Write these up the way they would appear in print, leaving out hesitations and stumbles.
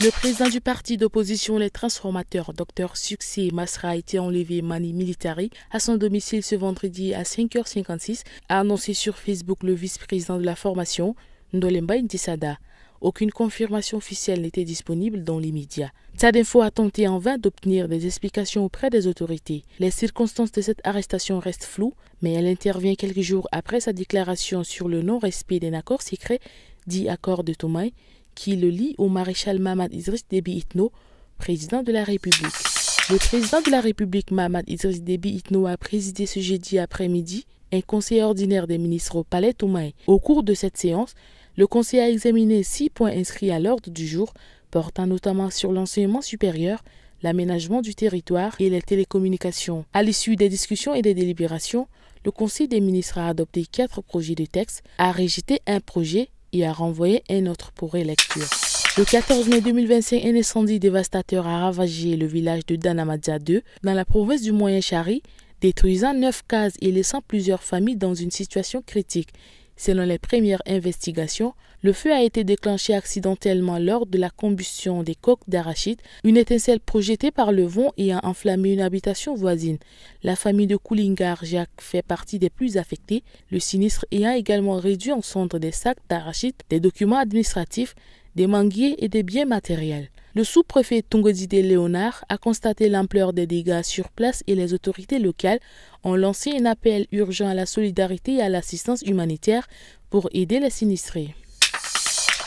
Le président du parti d'opposition Les Transformateurs, Dr Succès Masra, a été enlevé mani militari à son domicile ce vendredi à 5h56, a annoncé sur Facebook le vice-président de la formation, Ndolemba Ntisada. Aucune confirmation officielle n'était disponible dans les médias. Tsadinfo a tenté en vain d'obtenir des explications auprès des autorités. Les circonstances de cette arrestation restent floues, mais elle intervient quelques jours après sa déclaration sur le non-respect d'un accord secret, dit accord de Toumaï, qui le lie au maréchal Mahamat Idriss Déby Itno, président de la République. Le président de la République Mahamat Idriss Déby Itno a présidé ce jeudi après-midi un conseil ordinaire des ministres au palais Toumaï. Au cours de cette séance, le conseil a examiné 6 points inscrits à l'ordre du jour, portant notamment sur l'enseignement supérieur, l'aménagement du territoire et les télécommunications. À l'issue des discussions et des délibérations, le conseil des ministres a adopté 4 projets de texte, a rejeté un projet et a renvoyé un autre pour rélecture. Le 14 mai 2025, un incendie dévastateur a ravagé le village de Danamadja 2 dans la province du Moyen-Chari, détruisant 9 cases et laissant plusieurs familles dans une situation critique. Selon les premières investigations, le feu a été déclenché accidentellement lors de la combustion des coques d'arachide, une étincelle projetée par le vent ayant enflammé une habitation voisine. La famille de Koulingar Jacques fait partie des plus affectées, le sinistre ayant également réduit en cendres des sacs d'arachide, des documents administratifs, des manguiers et des biens matériels. Le sous-préfet Tungodide Léonard a constaté l'ampleur des dégâts sur place et les autorités locales ont lancé un appel urgent à la solidarité et à l'assistance humanitaire pour aider les sinistrés.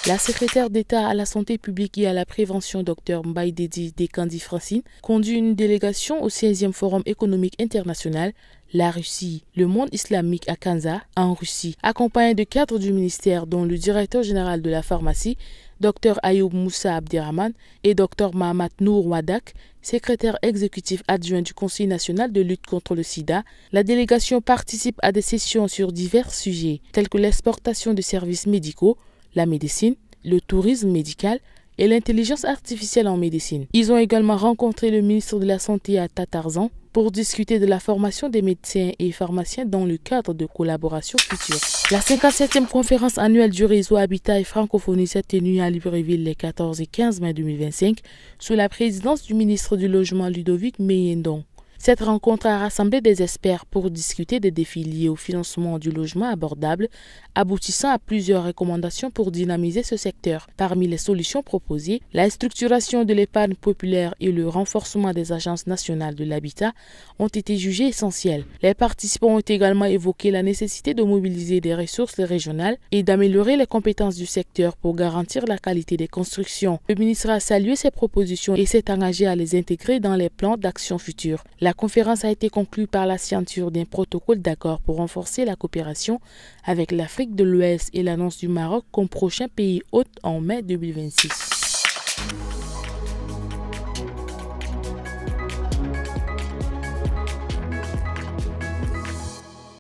La secrétaire d'État à la santé publique et à la prévention, Dr Mbaïdedi Dekandi Francine, conduit une délégation au 16e Forum économique international, la Russie, le monde islamique à Kanza, en Russie, accompagnée de cadres du ministère dont le directeur général de la pharmacie, Dr Ayoub Moussa Abdirahman et Dr Mahamat Nour Wadak, secrétaire exécutif adjoint du Conseil national de lutte contre le sida. La délégation participe à des sessions sur divers sujets tels que l'exportation de services médicaux, la médecine, le tourisme médical et l'intelligence artificielle en médecine. Ils ont également rencontré le ministre de la Santé à Tatarzan pour discuter de la formation des médecins et pharmaciens dans le cadre de collaborations futures. La 57e conférence annuelle du réseau Habitat et Francophonie s'est tenue à Libreville les 14 et 15 mai 2025 sous la présidence du ministre du Logement Ludovic Meyendon. Cette rencontre a rassemblé des experts pour discuter des défis liés au financement du logement abordable, aboutissant à plusieurs recommandations pour dynamiser ce secteur. Parmi les solutions proposées, la structuration de l'épargne populaire et le renforcement des agences nationales de l'habitat ont été jugés essentiels. Les participants ont également évoqué la nécessité de mobiliser des ressources régionales et d'améliorer les compétences du secteur pour garantir la qualité des constructions. Le ministre a salué ces propositions et s'est engagé à les intégrer dans les plans d'action futurs. La conférence a été conclue par la signature d'un protocole d'accord pour renforcer la coopération avec l'Afrique de l'Ouest et l'annonce du Maroc comme prochain pays hôte en mai 2026.